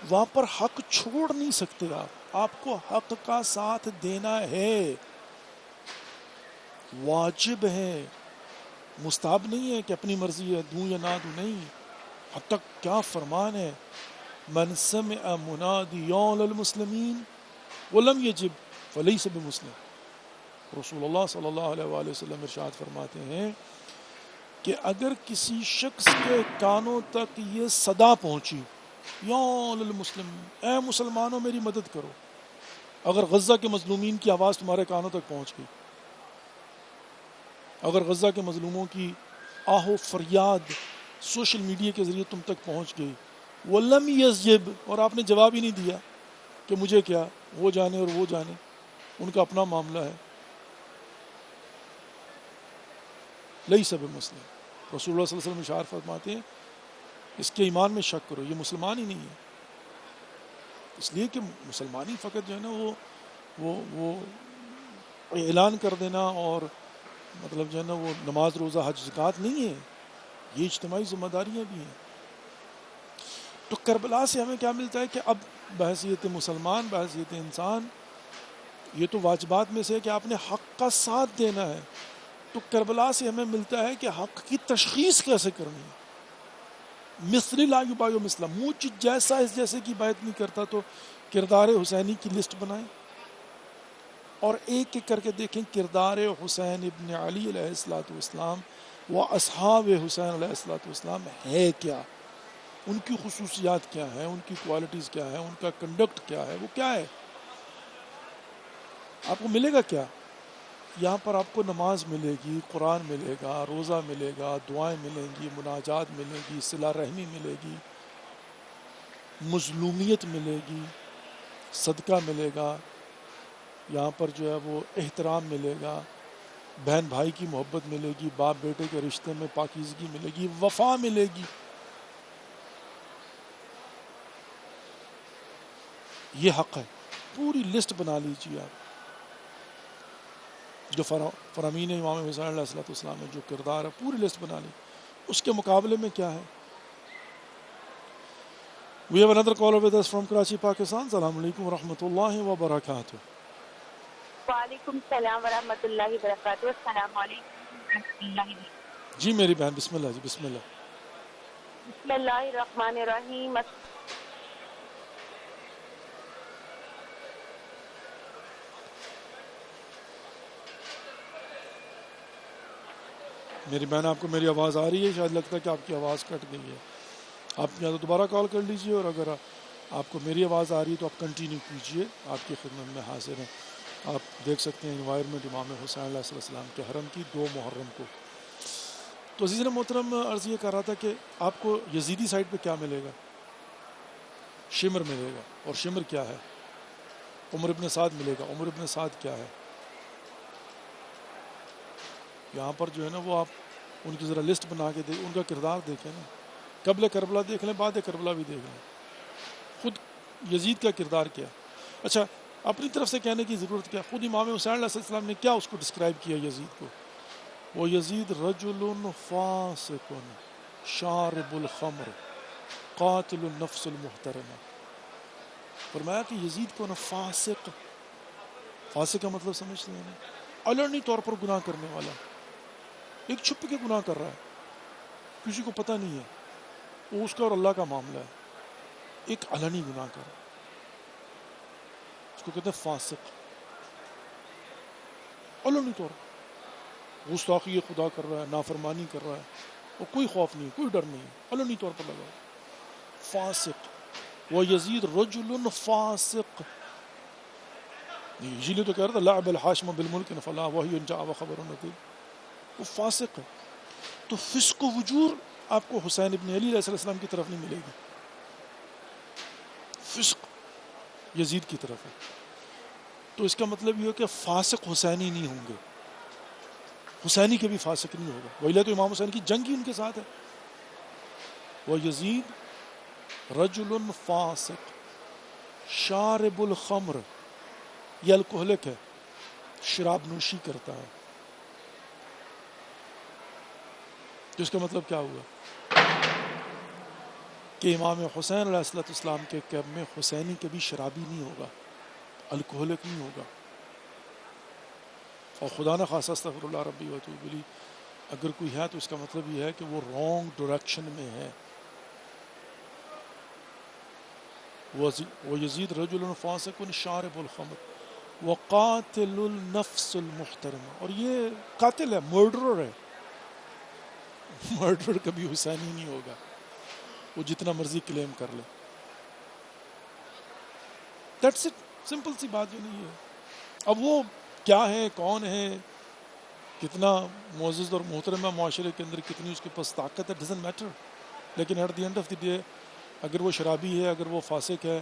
وہاں پر حق چھوڑ نہیں سکتے آپ کو حق کا ساتھ دینا ہے, واجب ہے, مستحب نہیں ہے کہ اپنی مرضی ہے دوں یا نہ دوں, نہیں. حتی کیا فرمان ہے, من سمع منادیا للمسلمین ولم یجب فلیس بمسلم. رسول اللہ صلی اللہ علیہ وآلہ وسلم ارشاد فرماتے ہیں کہ اگر کسی شخص کے کانوں تک یہ صدا پہنچی, یا للمسلمین, اے مسلمانوں میری مدد کرو, اگر غزہ کے مظلومین کی آواز تمہارے کانوں تک پہنچ گئی, اگر غزہ کے مظلوموں کی آہ و فریاد سوشل میڈیا کے ذریعے تم تک پہنچ گئی, وَلَمْ يَزْجِبْ, اور آپ نے جواب ہی نہیں دیا کہ مجھے کیا, وہ جانے اور وہ جانے, ان کا اپنا معاملہ ہے, لیس بمسلم. رسول اللہ صلی اللہ علیہ وسلم اشارہ فرماتے ہیں اس کے ایمان میں شک کرو, یہ مسلمان ہی نہیں ہے. اس لیے کہ مسلمان ہی فقط جو ہے نا وہ اعلان کر دینا اور مطلب جو ہے نا وہ نماز روزہ حج زکوٰۃ نہیں ہے, یہ اجتماعی ذمہ داریاں بھی ہیں. تو کربلا سے ہمیں کیا ملتا ہے کہ اب بحیثیت مسلمان, بحیثیت انسان, یہ تو واجبات میں سے ہے کہ آپ نے حق کا ساتھ دینا ہے. تو کربلا سے ہمیں ملتا ہے کہ حق کی تشخیص کیسے کرنی ہے. مثل لا یبایع مثلا, مجھ جیسا اس جیسے کی بیعت نہیں کرتا. تو کردار حسینی کی لسٹ بنائیں اور ایک ایک کر کے دیکھیں کردار حسین ابن علی علیہ الصلوۃ والسلام و اصحاب حسین علیہ الصلوۃ والسلام ہے کیا, ان کی خصوصیات کیا ہیں, ان کی کوالٹیز کیا ہیں, ان کا کنڈکٹ کیا ہے, وہ کیا ہے. آپ کو ملے گا کیا یہاں پر؟ آپ کو نماز ملے گی, قرآن ملے گا, روزہ ملے گا, دعائیں ملیں گی, مناجات ملے گی, صلہ رحمی ملے گی, مظلومیت ملے گی, صدقہ ملے گا, یہاں پر جو ہے وہ احترام ملے گا, بہن بھائی کی محبت ملے گی, باپ بیٹے کے رشتے میں پاکیزگی ملے گی, وفا ملے گی. یہ حق ہے. پوری لسٹ بنا لیجیے آپ جو فرامین امام حسین علیہ الصلوۃ والسلام میں جو کردار ہے, پوری لسٹ بنا لی. اس کے مقابلے میں کیا ہے؟ We have another caller with us from Karachi, Pakistan. السلام علیکم ورحمۃ اللہ وبرکاتہ. وعلیکم السلام ورحمۃ اللہ وبرکاتہ. السلام علیکم ورحمۃ اللہ. جی میری بہن, بسم اللہ. جی بسم اللہ. بسم اللہ الرحمن الرحیم. میری بہن, آپ کو میری آواز آ رہی ہے؟ شاید لگتا ہے کہ آپ کی آواز کٹ گئی ہے. آپ یا تو دوبارہ کال کر لیجئے, اور اگر آپ کو میری آواز آ رہی ہے تو آپ کنٹینیو کیجئے. آپ کی خدمت میں حاضر ہیں. آپ دیکھ سکتے ہیں انوائرمنٹ امام حسین علیہ السلام کے حرم کی 2 محرم کو. تو عزیزان محترم, عرض یہ کر رہا تھا کہ آپ کو یزیدی سائٹ پہ کیا ملے گا؟ شمر ملے گا. اور شمر کیا ہے؟ عمر ابن سعد ملے گا. عمر ابن سعد کیا ہے؟ یہاں پر جو ہے نا وہ آپ ان کی ذرا لسٹ بنا کے ان کا کردار دیکھیں نا. قبل کربلا دیکھ لیں, بعد کربلا بھی دیکھ لیں. خود یزید کا کردار کیا. اچھا, اپنی طرف سے کہنے کی ضرورت کیا؟ خود امام حسین علیہ السلام نے کیا اس کو ڈسکرائب کیا یزید کو؟ وہ یزید رجل فاسق شارب الخمر قاتل النفس المحترمہ. فرمایا کہ یزید کو نا فاسق کا مطلب سمجھتے ہیں نا, علنی طور پر گناہ کرنے والا. ایک چھپ کے گناہ کر رہا ہے, کسی کو پتہ نہیں ہے, وہ اس کا اور اللہ کا معاملہ ہے. ایک علنی گناہ کر رہا ہے, اس کو کہتے ہیں فاسق. علنی طور پر گستاخی خدا کر رہا ہے, نافرمانی کر رہا ہے, اور کوئی خوف نہیں, کوئی ڈر نہیں, علنی طور پر لگا فاسق. وہ یزید رجل فاسق. اسی لیے تو کہہ رہا تھا لعب الحاشم بالملک فلا وحی جاء وخبر نقیب. وہ فاسق ہے. تو فسق و وجور آپ کو حسین ابن علی علیہ السلام کی طرف نہیں ملے گی, فسق یزید کی طرف ہے. تو اس کا مطلب یہ ہے کہ فاسق حسینی نہیں ہوں گے, حسینی کے بھی فاسق نہیں ہوگا. ویلے تو امام حسین کی جنگ ہی ان کے ساتھ ہے. وہ یزید رجل فاسق شارب الخمر یہ الکوہلک ہے، شراب نوشی کرتا ہے. تو اس کا مطلب کیا ہوا کہ امام حسین علیہ السلام کے کیب میں حسینی کبھی شرابی نہیں ہوگا، الکوہلک نہیں ہوگا. اور خدا نہ خاصہ استغفر اللہ ربی و اتوب الیہ اگر کوئی ہے تو اس کا مطلب یہ ہے کہ وہ رانگ ڈائریکشن میں ہے. وَيَزِيدُ رَجُلٌ فَاسِقٌ شَارِبُ الْخَمْرِ وَقَاتِلُ النَّفْسُ الْمُحْتَرِمَةِ. اور یہ قاتل ہے، مرڈرر ہے. مرڈرر کبھی حسینی نہیں ہوگا، وہ جتنا مرضی کلیم کر لے. دیٹس اٹ، سمپل سی بات جو نہیں ہے. اب وہ کیا ہے، کون ہے، کتنا معزز اور محترم ہے معاشرے کے اندر، کتنی اس کے پاس طاقت ہے، ڈزنٹ میٹر. لیکن at the end of the day اگر وہ شرابی ہے، اگر وہ فاسق ہے،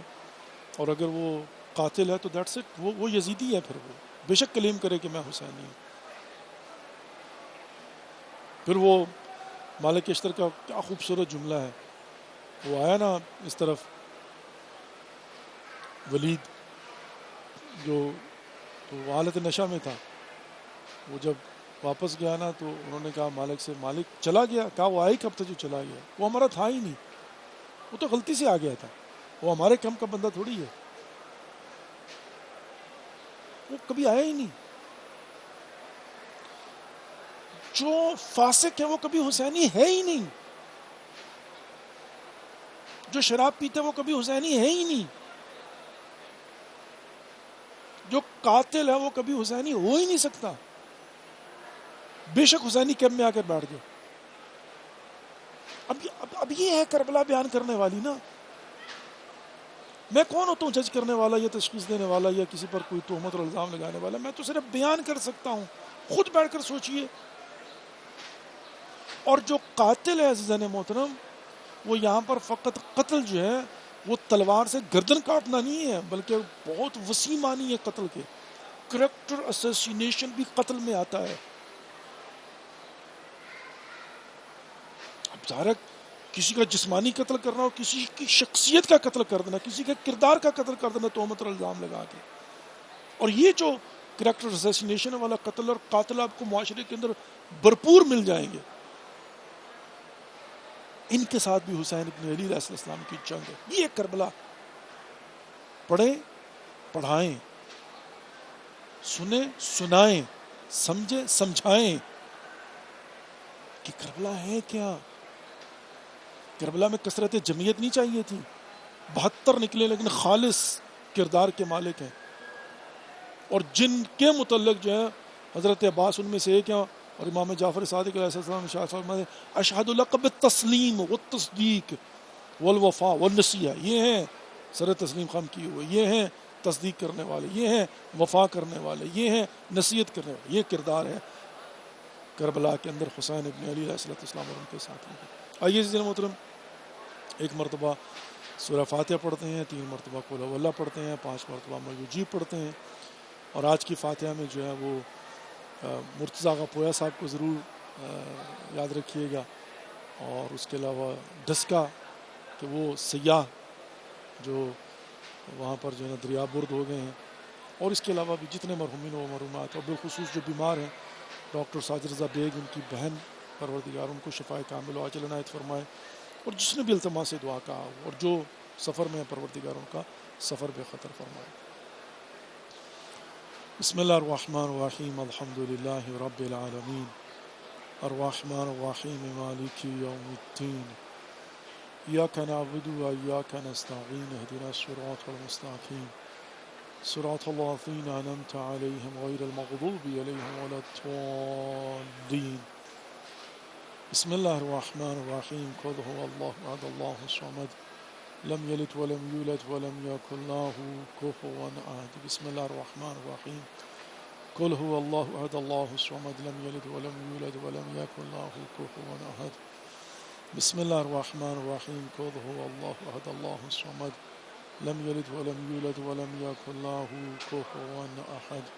اور اگر وہ قاتل ہے تو دیٹس اٹ، وہ یزیدی ہے. پھر وہ بے شک کلیم کرے کہ میں حسینی ہوں. پھر وہ مالک اشتر کا کیا خوبصورت جملہ ہے، وہ آیا نا اس طرف ولید جو تو حالت نشہ میں تھا، وہ جب واپس گیا نا تو انہوں نے کہا مالک سے، مالک چلا گیا؟ کہا وہ آئی کب تھا جو چلا گیا؟ وہ ہمارا تھا ہی نہیں، وہ تو غلطی سے آ گیا تھا، وہ ہمارے کم کا بندہ تھوڑی ہے، وہ کبھی آیا ہی نہیں. جو فاسق ہے وہ کبھی حسینی ہے ہی نہیں، جو شراب پیتا ہے وہ کبھی حسینی ہے ہی نہیں، جو قاتل ہے وہ کبھی حسینی ہو ہی نہیں سکتا. بے شک حسینی کیمپ میں آ کر بیٹھ گئے. اب یہ ہے کربلا بیان کرنے والی نا. میں کون ہوتا ہوں جج کرنے والا یا تشخیص دینے والا یا کسی پر کوئی تہمت اور الزام لگانے والا؟ میں تو صرف بیان کر سکتا ہوں. خود بیٹھ کر سوچئے. اور جو قاتل ہے عزیزان محترم، وہ یہاں پر فقط قتل جو ہے وہ تلوار سے گردن کاٹنا نہیں ہے، بلکہ بہت وسیع معنی ہے قتل کے. کریکٹر اسیسینیشن بھی قتل میں آتا ہے. اب ظاہر کسی کا جسمانی قتل کرنا اور کسی کی شخصیت کا قتل کر دینا، کسی کے کردار کا قتل کر دینا تہمت اور الزام لگا کے. اور یہ جو کریکٹر اسیسینیشن والا قتل اور قاتل آپ کو معاشرے کے اندر بھرپور مل جائیں گے. ان کے ساتھ بھی حسین ابن علی علیہ السلام کی جنگ ہے. یہ کربلا پڑھیں، پڑھائیں، سنیں، سنائیں، سمجھیں، سمجھائیں کہ کربلا ہے کیا. کربلا میں کثرت جمعیت نہیں چاہیے تھی. 72 نکلے لیکن خالص کردار کے مالک ہیں، اور جن کے متعلق جو ہے حضرت عباس ان میں سے ایک ہیں، اور امام جعفر صادق علیہ السلام اشہد لک بالتسلیم والتصدیق والوفاء والنصیحہ، یہ ہیں سر تسلیم خم کیے ہوئے، یہ ہیں تصدیق کرنے والے، یہ ہیں وفا کرنے والے، یہ ہیں نصیحت کرنے والے. یہ کردار ہے کربلا کے اندر حسین ابن علی علیہ السلام اور ان کے ساتھیوں کا. آئیے عزیزان محترم، ایک مرتبہ سورہ فاتحہ پڑھتے ہیں، 3 مرتبہ قل هو اللہ پڑھتے ہیں، 5 مرتبہ مجیب پڑھتے ہیں. اور آج کی فاتحہ میں جو ہے وہ مرتضی آغا پویا صاحب کو ضرور یاد رکھیے گا، اور اس کے علاوہ ڈسکا کہ وہ سیاح جو وہاں پر جو ہے دریا برد ہو گئے ہیں، اور اس کے علاوہ بھی جتنے مرحومین و مرحومات، اور بالخصوص جو بیمار ہیں، ڈاکٹر ساجد رضا بیگ، ان کی بہن، پروردگار ان کو شفائے کامل و عاجل عنایت فرمائے. اور جس نے بھی التماس دعا کہا، اور جو سفر میں پروردگار ان کا سفر بے خطر فرمائے. بسم اللہ الرحمن الرحیم. الحمد للہ رب العالمین، الرحمن الرحیم، مالک یوم الدین، ایاک نعبد و ایاک نستعین، اہدنا الصراط المستقیم، صراط الذین انعمت علیہم غیر المغضوب علیہم ولا الضالین. بسم اللہ الرحمن الرحیم. قل هو اللہ احد اللہ الصمد لم یلد ولم یولد ولم یکن له کفوا احد. بسم اللہ الرحمن الرحیم. قل هو اللہ احد اللہ الصمد لم یلد ولم یولد ولم یکن له کفوا احد. بسم اللہ الرحمن الرحیم. قل هو اللہ احد اللہ الصمد لم یلد ولم یولد ولم یکن له کفوا احد.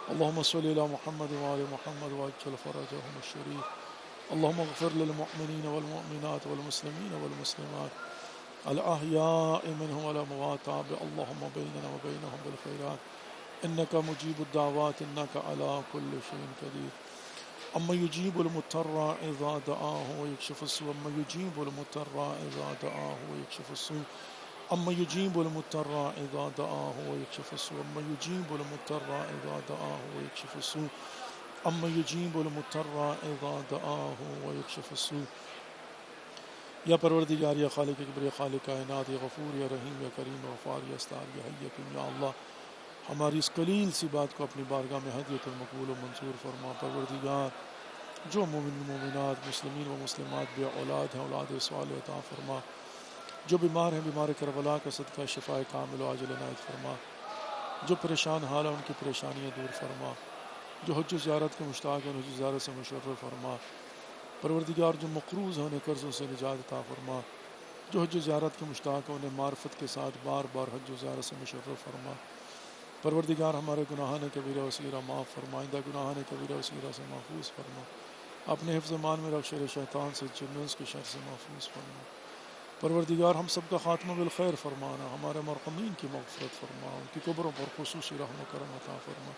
اللهم صل علی محمد وعلی محمد وعجل فرجهم الشریف. اللهم اغفر للمؤمنین والمؤمنات والمسلمین والمسلمات الأحياء منهم والأموات. اللهم بيننا وبينهم بالخيرات إنك مجيب الدعوات إنك على كل شيء قدير أما يجيب المضطر إذا دعاه ويكشف السوء أما يجيب المضطر إذا دعاه ويكشف السوء أما يجيب المضطر إذا دعاه ويكشف السوء أما يجيب المضطر إذا دعاه ويكشف السوء أما يجيب المضطر إذا دعاه ويكشف السوء یا پروردگار یا خالق اکبر یا خالق کائنات یا غفور یا رحیم یا کریم یا غفار یا استار یا حی یا قیوم یا اللہ ہماری اس قلیل سی بات کو اپنی بارگاہ میں ہدیۃ المقبول و منصور فرما پروردگار جو مومن مومنات مسلمین و مسلمات بے اولاد ہیں اولاد صالح عطا فرما جو بیمار ہیں بیمار کربلا کا صدقہ شفاء کامل و عاجل عنایت فرما جو پریشان حال ہیں ان کی پریشانیاں دور فرما جو حج و زیارت کے مشتاق ہیں حج و زیارت سے مشرف فرما پروردگار جو مقروض ہیں انہیں قرضوں سے نجات عطا فرما جو حج و زیارت کے مشتاق ہیں انہیں معرفت کے ساتھ بار بار حج و زیارت سے مشرف فرما پروردگار ہمارے گناہان کبیرہ و صغیرہ معاف فرما آئندہ گناہان کبیرہ و صغیرہ سے محفوظ فرما اپنے حفظ مان میں رکھ شر شیطان سے جنس کے شر سے محفوظ فرما پروردگار ہم سب کا خاتمہ بالخیر فرمانا ہمارے مرحومین کی مغفرت فرما ان کی قبروں پر خصوصی رحم و کرم عطا فرما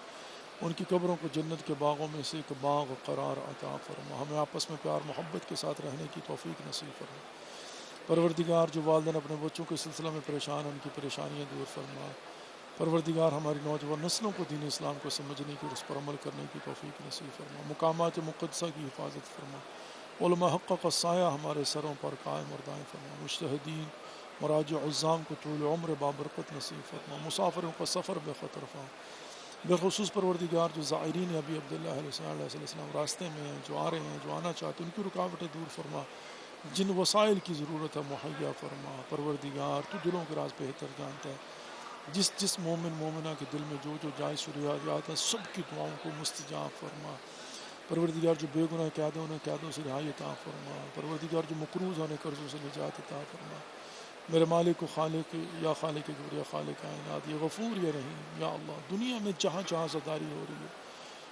ان کی قبروں کو جنت کے باغوں میں سے ایک باغ قرار عطا فرما ہمیں آپس میں پیار محبت کے ساتھ رہنے کی توفیق نصیب فرما پروردگار جو والدین اپنے بچوں کے سلسلہ میں پریشان ہیں ان کی پریشانیاں دور فرما پروردگار ہماری نوجوان نسلوں کو دین اسلام کو سمجھنے کی اور اس پر عمل کرنے کی توفیق نصیب فرما مقامات مقدسہ کی حفاظت فرما علماء حق کا سایہ ہمارے سروں پر قائم اور دائم فرما مجتہدین مراجع عظام کو طول عمر بابرکت نصیب فرما مسافروں کا سفر بے خطر فرما بالخصوص پروردگار جو زائرین ابی عبداللہ علیہ السلام راستے میں ہیں جو آ رہے ہیں جو آنا چاہتے ہیں ان کی رکاوٹیں دور فرما جن وسائل کی ضرورت ہے مہیا فرما پروردگار تو دلوں کے راز بہتر جانتا ہے جس مومن مومنہ کے دل میں جو جائز شریعت ہیں سب کی دعاؤں کو مستجاب فرما پروردگار جو بے گناہ قیدوں انہیں قیدوں سے رہائی عطا فرما پروردگار جو مقروض ہونے قرضوں سے نجات عطا فرما میرے مالک و خالق یا خالق اکبر یا خالق کائنات یا غفور یا رحیم یا اللہ دنیا میں جہاں جہاں عزاداری ہو رہی ہے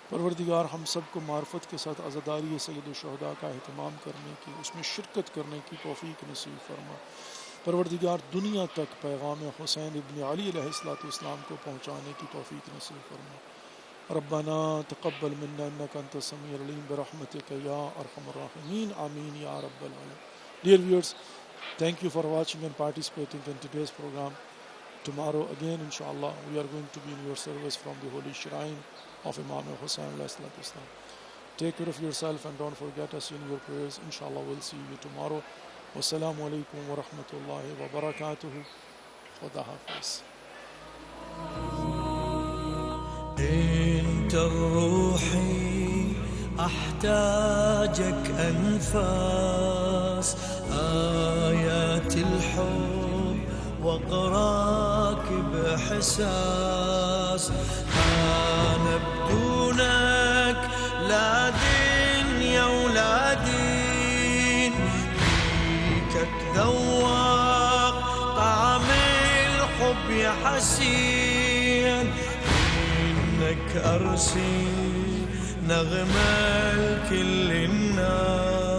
پروردگار ہم سب کو معرفت کے ساتھ عزاداری سید الشہداء کا اہتمام کرنے کی اس میں شرکت کرنے کی توفیق نصیب فرما پروردگار دنیا تک پیغام حسین ابن علی علیہ السلام کو پہنچانے کی توفیق نصیب فرما ربنا تقبل منا انك انت السميع العليم برحمتك يا ارحم الراحمين آمین یا رب العالمین. Dear viewers, thank you for watching and participating in today's program. Tomorrow again, inshallah, we are going to be in your service from the holy shrine of Imam Hussain alayhi salam. Take care of yourself and don't forget us in your prayers. Inshallah, we'll see you tomorrow. Wassalamu alaikum wa rahmatullahi wa barakatuhu. Khuda hafiz. انت روحي احتاجك انفاس آيات الحب واقراك بإحساس أنا بدونك لا دنيا ولا دين فيك أتذوق طعم الحب يا حسين إنك أرسي نغمة لكل الناس